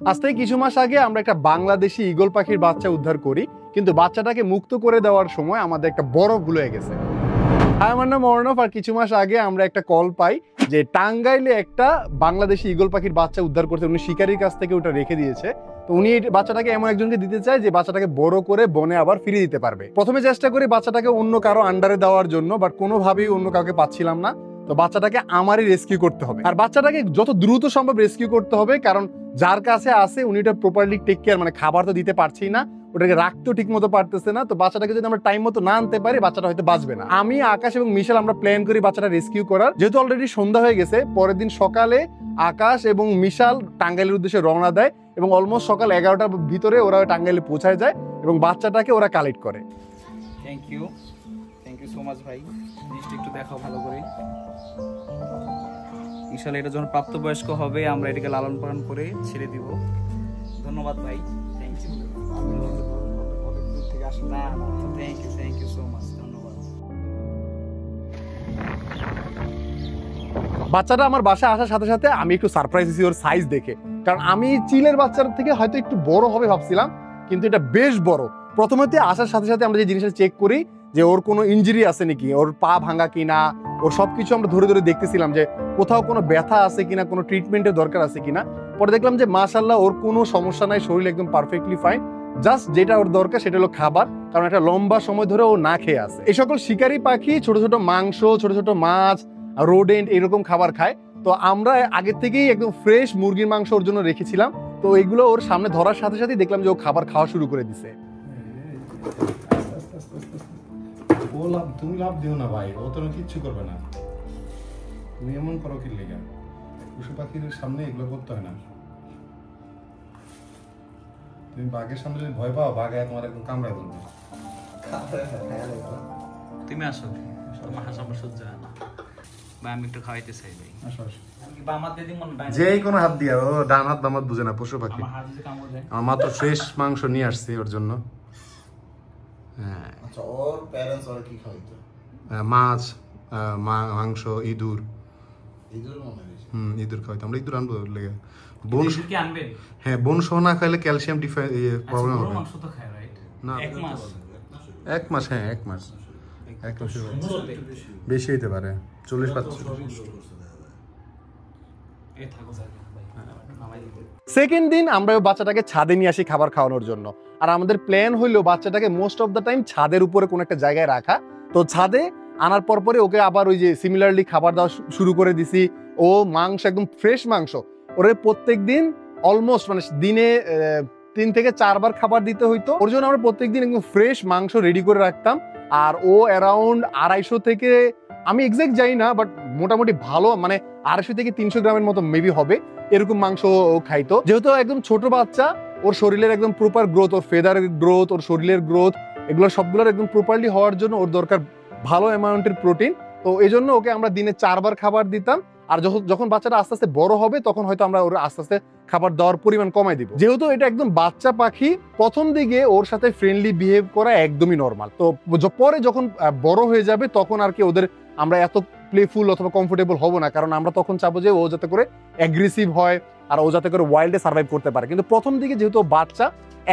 আজ থেকে কিছু মাস আগে আমরা একটা বাংলাদেশি ঈগল পাখির বাচ্চা উদ্ধার করি, কিন্তু বাচ্চাটাকে মুক্ত করে দেওয়ার সময় আমাদের একটা বড় ভুল হয়ে গেছে। আমার নাম অর্ণব, আর কিছু মাস আগে আমরা একটা কল পাই যে টাঙ্গাইলে একটা বাংলাদেশি ঈগল পাখির বাচ্চা উদ্ধার করতে উনি শিকারীর কাছ থেকে ওটা রেখে দিয়েছে। তো উনি বাচ্চাটাকে এমন একজনকে দিতে চায় যে বাচ্চাটাকে বড় করে বনে আবার ফিরিয়ে দিতে পারবে। প্রথমে চেষ্টা করি বাচ্চাটাকে অন্য কারো আন্ডারে দেওয়ার জন্য, বাট কোনোভাবেই অন্য কাউকে পাচ্ছিলাম না। তো বাচ্চাটাকে আমারই রেস্কিউ করতে হবে, আর বাচ্চাটাকে যত দ্রুত সম্ভব রেস্কিউ করতে হবে, কারণ যার কাছে আছে উনি এটা প্রপারলি টেক কেয়ার, মানে খাবার তো দিতে পারছি না, ওটাকে রাখতেও ঠিক মতো পারতেছে না। তো বাচ্চাটাকে যদি আমরা টাইম মতো না আনতে পারি বাচ্চাটা হয়তো বাঁচবে না। আমি, আকাশ এবং মিশেল আমরা প্ল্যান করি বাচ্চাটা রেস্কিউ করার। যেহেতু অলরেডি সন্ধ্যা হয়ে গেছে, পরের দিন সকালে আকাশ এবং মিশাল টাঙ্গাইলের উদ্দেশ্যে রওনা দেয় এবং অলমোস্ট সকাল 11টার ভিতরে ওরা টাঙ্গাইলে পৌঁছায় যায় এবং বাচ্চাটাকে ওরা কালেক্ট করে। থ্যাংক ইউ সো মাচ ভাই। জিনিসটা একটু দেখাও ভালো করে। ইনশাআল্লাহ এটা যখন প্রাপ্তবয়স্ক হবে আমরা এটাকে লালন পালন করে ছেড়ে দিব। ধন্যবাদ ভাই, thank you. Thank you so much, ধন্যবাদ। বাচ্চাটা আমার বাসায় আসার সাথে সাথে আমি একটু সারপ্রাইজ হয়েছি ওর সাইজ দেখে, কারণ আমি চিলের বাচ্চার থেকে হয়তো একটু বড় হবে ভাবছিলাম, কিন্তু এটা বেশ বড়। প্রথমে আসার সাথে সাথে আমরা যে জিনিসটা চেক করি যে ওর কোনো ইনজুরি আছে নাকি, ওর পা ভাঙা কিনা, ওর সবকিছু আমরা ধরে ধরে দেখতেছিলাম যে কোথাও কোনো ব্যথা আছে কিনা, কোনো ট্রিটমেন্টের দরকার আছে কিনা। পরে দেখলাম যে মাশাআল্লাহ ওর কোনো সমস্যা নাই, শরীর একদম পারফেক্টলি ফাইন। জাস্ট যেটা ওর দরকার সেটা হলো খাবার, কারণ একটা লম্বা সময় ধরে ও না খেয়ে আছে। এই সকল শিকারী পাখি ছোট ছোট মাংস, ছোট ছোট মাছ, রোডেন্ট এরকম খাবার খায়। তো আমরা আগের থেকেই একদম ফ্রেশ মুরগির মাংস ওর জন্য রেখেছিলাম। তো এগুলো ওর সামনে ধরার সাথে সাথেই দেখলাম যে ও খাবার খাওয়া শুরু করে দিছে। তুমি লাভ দিও না ভাই, ও তো কিচ্ছু করবে না। তুমি এমন করো কি লেগে? পশু পাখির সামনে এগুলো করতে হয় না। তুমি বাঘের সামনে যদি ভয় পাও, বাঘ তোমার একদম কামড়ায় ধরবে। তুমি আসো, তোমার হাসা আমার সহ্য হয় না ভাই, আমি একটু খাওয়াইতে চাই ভাই। আসো আসো। যেই কোনো হাত দিয়া, ও ডান হাত বাম হাত বুঝে না পশু পাখি। আমার মাত্র ফ্রেশ মাংস নিয়ে আসছি ওর জন্য। হ্যাঁ, আচ্ছা, ওর প্যারেন্টস ওর কি খাওয়াইতো? মাছ, মাংস, ইঁদুর। ইঁদুর মনে হয়। ইঁদুর খাওয়াইতো আমরা। ইঁদুর আনবো লেগে। বোন কি আনবে? হ্যাঁ, বোন সহ না খাইলে ক্যালসিয়াম প্রবলেম হবে। মাংস তো খায় রাইট? না, 1 মাস। 1 মাস, হ্যাঁ 1 মাস। 1 মাসের বেশি হইতে পারে, 40-45। সেকেন্ড দিন আমরা বাচ্চাটাকে ছাদে নিয়ে আসি খাবার খাওয়ানোর জন্য, আর আমাদের প্ল্যান হইলো বাচ্চাটাকে মোস্ট অফ দ্য টাইম ছাদের উপরে কোনো একটা জায়গায় রাখা। তো ছাদে আনার পরে ওকে আবার ওই যে সিমিলারলি খাবার দেওয়া শুরু করে দিছি। ও মাংস, একদম ফ্রেশ মাংস, ওরে প্রত্যেক দিন অলমোস্ট মানে দিনে 3 থেকে 4 বার খাবার দিতে হইতো। ওর জন্য আমরা প্রত্যেক দিন একদম ফ্রেশ মাংস রেডি করে রাখতাম। আর ও অ্যারাউন্ড 250 থেকে, আমি এক্সাক্ট জানি না, বাট মোটামুটি ভালো মানে 250 থেকে 300 গ্রামের মতো মেবি হবে, এরকম মাংস ও খাইতো। যেহেতু একদম ছোট বাচ্চা, ওর শরীরের একদম প্রপার গ্রোথ, ওর ফেদারের গ্রোথ, ওর শরীরের গ্রোথ, এগুলো সবগুলোর একদম প্রপারলি হওয়ার জন্য ওর দরকার ভালো অ্যামাউন্টের প্রোটিন। তো এই জন্য ওকে আমরা দিনে 4 বার খাবার দিতাম। আর যখন বাচ্চাটা আস্তে আস্তে বড় হবে তখন হয়তো আমরা ওর আস্তে আস্তে খাবার দেওয়ার পরিমাণ কমাই দিব। যেহেতু এটা একদম বাচ্চা পাখি, প্রথম দিকে ওর সাথে ফ্রেন্ডলি বিহেভ করা একদমই নর্মাল। তো পরে যখন বড় হয়ে যাবে তখন আর কি ওদের আমরা এত প্লেফুল অথবা কমফোর্টেবল হব না, কারণ আমরা তখন চাবো যে ও যাতে করে অ্যাগ্রেসিভ হয় আর ও যাতে করে ওয়াইল্ডে সার্ভাইভ করতে পারে। কিন্তু প্রথম দিকে যেহেতু বাচ্চা,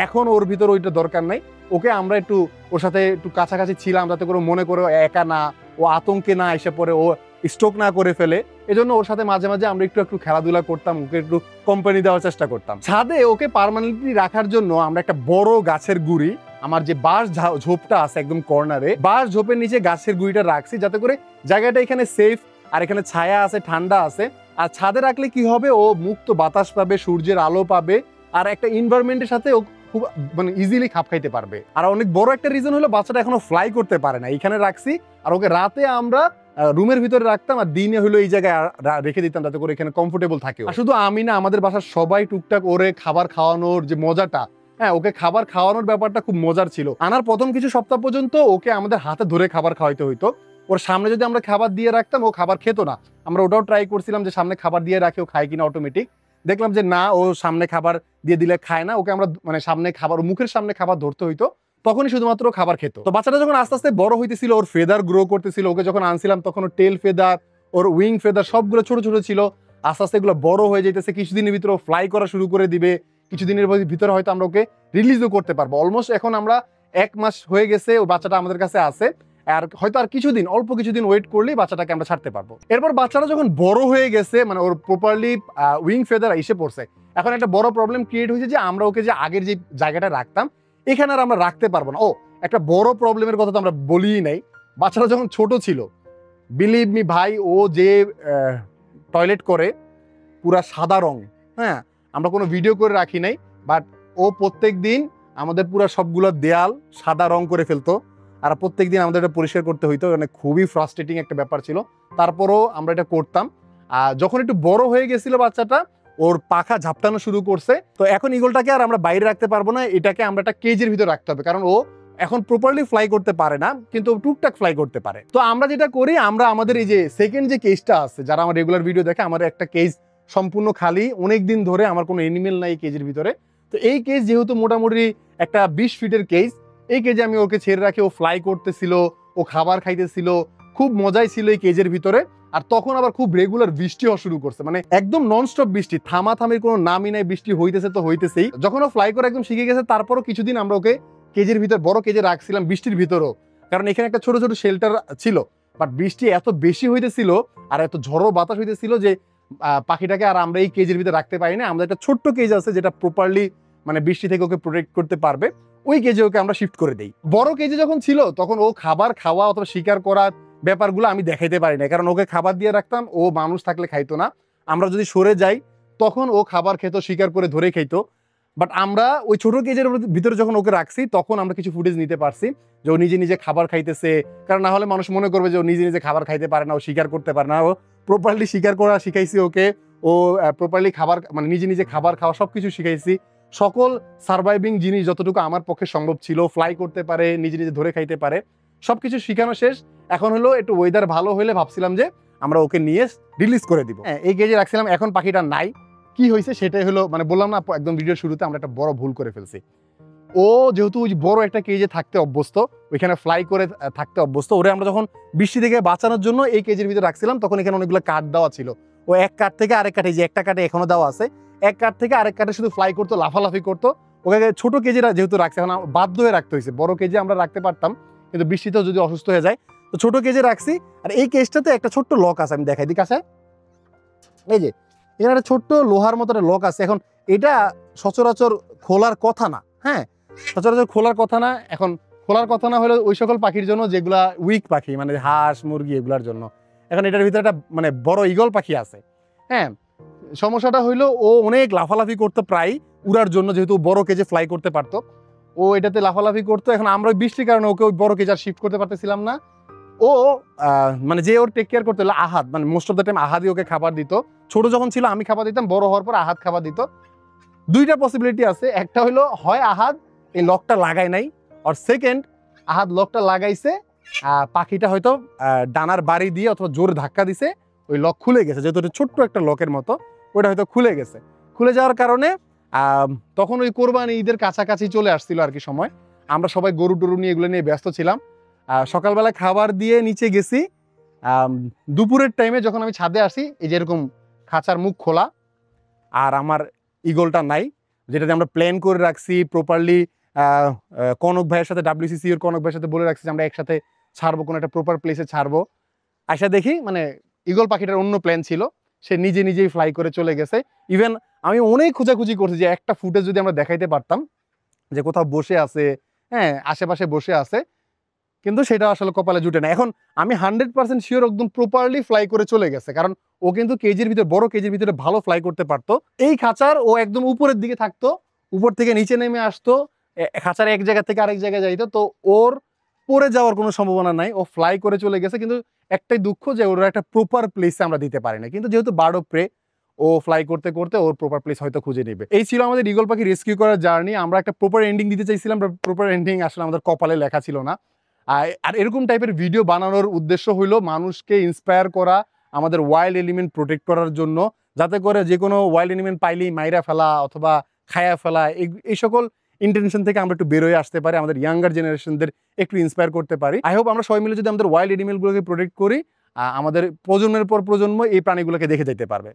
এখন ওর ভিতর ওইটা দরকার নাই। ওকে আমরা একটু ওর সাথে একটু কাছাকাছি ছিলাম যাতে করে মনে করে একা না, ও আতঙ্কে না এসে পরে ও স্ট্রোক না করে ফেলে। এজন্য ওর সাথে মাঝে মাঝে আমরা একটু খেলাধুলা করতাম, ওকে একটু কোম্পানি দেওয়ার চেষ্টা করতাম। ছাদে ওকে পার্মানেন্টলি রাখার জন্য আমরা একটা বড় গাছের গুড়ি, আমার যে বাঁশ ঝোপটা আছে একদম কর্নারে, বাঁশ ঝোপের নিচে গাছের গুড়িটা রাখছি যাতে করে জায়গাটা এখানে সেফ, আর এখানে ছায়া আছে, ঠান্ডা আছে। আর ছাদে রাখলে কি হবে, ও মুক্ত বাতাস পাবে, সূর্যের আলো পাবে, আর একটা এনভায়রনমেন্টের সাথে ও খুব মানে ইজিলি খাপ খাইতে পারবে। আর অনেক বড় একটা রিজন হলো বাচ্চাটা এখনো ফ্লাই করতে পারে না, এখানে রাখছি। আর ওকে রাতে আমরা রুমের ভিতরে রাখতাম, আর দিনে হলো এই জায়গায় রেখে দিতাম যাতে করে এখানে কমফোর্টেবল থাকে। আর শুধু আমি না, আমাদের বাসার সবাই টুকটাক ওরে খাবার খাওয়ানোর যে মজাটা, হ্যাঁ ওকে খাবার খাওয়ানোর ব্যাপারটা খুব মজার ছিল। আনার প্রথম কিছু সপ্তাহ পর্যন্ত ওকে আমাদের হাতে ধরে খাবার খাওয়াইতে হইতো। ওর সামনে যদি আমরা খাবার দিয়ে রাখতাম ও খাবার খেতো না। আমরা ওটাও ট্রাই করছিলাম যে সামনে খাবার দিয়ে রাখি ও খায় কিনা অটোমেটিক। দেখলাম যে না, ও সামনে খাবার দিয়ে দিলে খায় না। ওকে আমরা মানে সামনে খাবার, মুখের সামনে খাবার ধরতে হইতো, তখনই শুধুমাত্র খাবার খেত। তো বাচ্চাটা যখন আস্তে আস্তে বড় হইতেছিল, ওর ফেদার গ্রো করতেছিল, ওকে যখন আনছিলাম তখন ওর টেল ফেদার, ওর উইং ফেদার সবগুলো ছোট ছোট ছিল। আস্তে আস্তে এগুলো বড় হয়ে যাইতেছে, কিছুদিনের ভিতরে ফ্লাই করা শুরু করে দিবে, কিছুদিনের ভিতরে হয়তো আমরা ওকে রিলিজও করতে পারবো। অলমোস্ট এখন আমরা 1 মাস হয়ে গেছে ওই বাচ্চাটা আমাদের কাছে আছে, আর হয়তো আর কিছুদিন, অল্প কিছুদিন ওয়েট করলেই বাচ্চাটাকে আমরা ছাড়তে পারবো। এরপর বাচ্চাটা যখন বড় হয়ে গেছে, মানে ওর প্রপারলি উইং ফেদার এসে পড়ছে, এখন একটা বড় প্রবলেম ক্রিয়েট হয়েছে যে আমরা ওকে যে আগের যে জায়গাটা রাখতাম এখানে আর আমরা রাখতে পারবো না। ও একটা বড় প্রবলেমের কথা তো আমরা বলিই নাই, বাচ্চাটা যখন ছোট ছিল, বিলিভ মি ভাই, ও যে টয়লেট করে পুরা সাদা রং, হ্যাঁ আমরা কোনো ভিডিও করে রাখি নাই, বাট ও প্রত্যেক দিন আমাদের পুরা সবগুলো দেয়াল সাদা রং করে ফেলতো, আর প্রত্যেক দিন আমাদের এটা পরিষ্কার করতে হইতো, মানে খুবই ফ্রাস্ট্রেটিং একটা ব্যাপার ছিল। তারপরও আমরা এটা করতাম। আর যখন একটু বড় হয়ে গেছিল বাচ্চাটা, ওর পাখা ঝাপটানো শুরু করছে, তো এখন ইগলটাকে আর আমরা বাইরে রাখতে পারবো না, এটাকে আমরা একটা কেজের ভিতরে রাখতে হবে, কারণ ও এখন প্রপারলি ফ্লাই করতে পারে না, কিন্তু টুকটাক ফ্লাই করতে পারে। তো আমরা যেটা করি, আমরা আমাদের এই যে সেকেন্ড যে কেজটা আছে, যারা আমার রেগুলার ভিডিও দেখে, আমার একটা কেজ সম্পূর্ণ খালি, অনেক দিন ধরে আমার কোনো এনিমেল নাই কেজের ভিতরে। তো এই কেজ যেহেতু মোটামুটি একটা 20 ফিটের কেজ, এই কেজে আমি ওকে ছেড়ে রাখি, ও ফ্লাই করতেছিল, ও খাবার খাইতেছিল, খুব মজাই ছিল এই কেজের ভিতরে। আর তখন আবার খুব রেগুলার বৃষ্টি হওয়া শুরু করছে, মানে একদম ননস্টপ বৃষ্টি, থামাথামির কোনো নামই নাই, বৃষ্টি হইতেছে তো হইতেছেই। যখন ও ফ্লাই করে একদম শিখে গেছে, তারপরও কিছুদিন আমরা ওকে কেজের ভিতর, বড় কেজে রাখছিলাম বৃষ্টির ভিতরেও, কারণ এখানে একটা ছোট ছোট শেল্টার ছিল। বাট বৃষ্টি এত বেশি হইতেছিল আর এত ঝড়ো বাতাস হইতেছিল যে পাখিটাকে আর আমরা এই কেজের ভিতরে রাখতে পারি না। আমাদের একটা ছোট্ট কেজ আছে যেটা প্রপারলি মানে বৃষ্টি থেকে ওকে প্রোটেক্ট করতে পারবে, ওই কেজে ওকে আমরা শিফট করে দেই। বড় কেজে যখন ছিল তখন ও খাবার খাওয়া অথবা শিকার করার ব্যাপারগুলো আমি দেখাইতে পারি না, কারণ ওকে খাবার দিয়ে রাখতাম, ও মানুষ থাকলে খাইতো না। আমরা যদি সরে যাই তখন ও খাবার খেত, শিকার করে ধরে খাইতো। বাট আমরা ওই ছোট কেজের ভিতরে যখন ওকে রাখছি, তখন আমরা কিছু ফুটেজ নিতে পারছি যে ও নিজে নিজে খাবার খাইতেছে, কারণ না হলে মানুষ মনে করবে যে ও নিজে নিজে খাবার খাইতে পারে না, ও শিকার করতে পারে না। ও প্রপারলি শিকার করা শিখাইছি ওকে, ও প্রপারলি খাবার মানে নিজে নিজে খাবার খাওয়া সবকিছু শিখাইছি। সকল সার্ভাইভিং জিনিস যতটুকু আমার পক্ষে সম্ভব ছিল, ফ্লাই করতে পারে, নিজে নিজে ধরে খাইতে পারে, সবকিছু শিখানো শেষ। এখন হলো একটু ওয়েদার ভালো হলে ভাবছিলাম যে আমরা ওকে নিয়ে রিলিজ করে দিব। এই কেজে রাখছিলাম, এখন পাখিটা নাই। কি হয়েছে সেটাই হলো, মানে বললাম না একদম ভিডিওর শুরুতে, আমরা একটা বড় ভুল করে ফেলছি। ও যেহেতু ওই বড় একটা কেজে থাকতে অভ্যস্ত, ওইখানে ফ্লাই করে থাকতে অভ্যস্ত, ওরে আমরা যখন বৃষ্টি থেকে বাঁচানোর জন্য এই কেজের ভিতরে রাখছিলাম, তখন এখানে অনেকগুলো কাঠ দেওয়া ছিল। ও এক কাঠ থেকে আরেক কাঠে, যে একটা কাঠে এখনো দেওয়া আছে, এক কাঠ থেকে আরেক কাঠে শুধু ফ্লাই করতো, লাফালাফি করতো। ওকে ছোট কেজে যেহেতু রাখছে, এখন বাধ্য হয়ে রাখতে হয়েছে। বড় কেজে আমরা রাখতে পারতাম, কিন্তু বৃষ্টিতেও যদি অসুস্থ হয়ে যায়, তো ছোট কেজে রাখছি। আর এই কেজটাতে একটা ছোট্ট লক আছে, আমি দেখাই দিই কাছে, এই যে এখানে একটা ছোট্ট লোহার মতো একটা লক আছে। এখন এটা সচরাচর খোলার কথা না, হ্যাঁ সচরাচর খোলার কথা না। এখন খোলার কথা না হলে ওই সকল পাখির জন্য যেগুলা উইক পাখি, মানে হাঁস মুরগি এগুলার জন্য। এখন এটার ভিতরে একটা মানে বড় ঈগল পাখি আছে, হ্যাঁ সমস্যাটা হইলো ও অনেক লাফালাফি করতো প্রায় উড়ার জন্য, যেহেতু বড় কেজে ফ্লাই করতে পারতো, ও এটাতে লাফালাফি করতো। এখন আমরা ওই বৃষ্টির কারণে ওকে ওই বড় কেজে আর শিফট করতে পারতেছিলাম না। ও মানে যে ওর টেক কেয়ার করতে হলো আহাদ, মানে মোস্ট অফ দ্য টাইম আহাদই ওকে খাবার দিত। ছোট যখন ছিল আমি খাবার দিতাম, বড় হওয়ার পর আহাদ খাবার দিত। দুইটা পসিবিলিটি আছে, একটা হলো হয় আহাদ এই লকটা লাগায় নাই, আর সেকেন্ড আহাদ লকটা লাগাইছে, পাখিটা হয়তো ডানার বাড়ি দিয়ে অথবা জোর ধাক্কা দিছে, ওই লক খুলে গেছে, যেহেতু এটা ছোট্ট একটা লকের মতো, ওইটা হয়তো খুলে গেছে। খুলে যাওয়ার কারণে তখন ওই কোরবানি ঈদের কাছাকাছি চলে আসছিল আর কি সময়, আমরা সবাই গরু টরু নিয়ে এগুলো নিয়ে ব্যস্ত ছিলাম। সকালবেলা খাবার দিয়ে নিচে গেছি, দুপুরের টাইমে যখন আমি ছাদে আসি, এই যে এরকম খাঁচার মুখ খোলা, আর আমার ঈগলটা নাই, যেটাতে আমরা প্ল্যান করে রাখছি প্রপারলি। কনক ভাইয়ের সাথে, WCC এর কনক ভাইয়ের সাথে বলে রাখছি যে আমরা একসাথে ছাড়বো, কোনো একটা প্রপার প্লেসে ছাড়বো। আইসা দেখি মানে ঈগল পাখিটার অন্য প্ল্যান ছিল, সে নিজে নিজেই ফ্লাই করে চলে গেছে। ইভেন আমি অনেক খোঁজাখুঁজি করছি যে একটা ফুটেজ যদি আমরা দেখাইতে পারতাম যে কোথাও বসে আছে, হ্যাঁ আশেপাশে বসে আছে, কিন্তু সেটা আসলে কপালে জুটে না। এখন আমি 100% শিওর একদম প্রপারলি ফ্লাই করে চলে গেছে, কারণ ও কিন্তু কেজির ভিতরে, বড় কেজির ভিতরে ভালো ফ্লাই করতে পারতো। এই খাঁচার ও একদম উপরের দিকে থাকতো, উপর থেকে নিচে নেমে আসতো, খাঁচার এক জায়গা থেকে আরেক জায়গায় যাইতো, তো ওর পড়ে যাওয়ার কোনো সম্ভাবনা নাই, ও ফ্লাই করে চলে গেছে। কিন্তু একটাই দুঃখ যে ওর একটা প্রপার প্লেসে আমরা দিতে পারি না, কিন্তু যেহেতু বার্ড অফ প্রে, ও ফ্লাই করতে করতে ওর প্রপার প্লেস হয়তো খুঁজে নেবে। এই ছিল আমাদের ঈগল পাখি রেস্কিউ করার জার্নি। আমরা একটা প্রপার এন্ডিং দিতে চাইছিলাম, প্রপার এন্ডিং আসলে আমাদের কপালে লেখা ছিল না। আর এরকম টাইপের ভিডিও বানানোর উদ্দেশ্য হইলো মানুষকে ইন্সপায়ার করা, আমাদের ওয়াইল্ড এলিমেন্ট প্রোটেক্ট করার জন্য, যাতে করে যে কোনো ওয়াইল্ড এলিমেন্ট পাইলেই মাইরা ফেলা অথবা খায়া ফেলা, এই সকল ইন্টেনশন থেকে আমরা একটু বেরোয় আসতে পারি, আমাদের ইয়াঙ্গার জেনারেশনদের একটু ইন্সপায়ার করতে পারি। আই হোপ আমরা সবাই মিলে যদি আমাদের ওয়াইল্ড এনিমেলগুলোকে প্রোটেক্ট করি, আমাদের প্রজন্মের পর প্রজন্ম এই প্রাণীগুলোকে দেখে যেতে পারবে।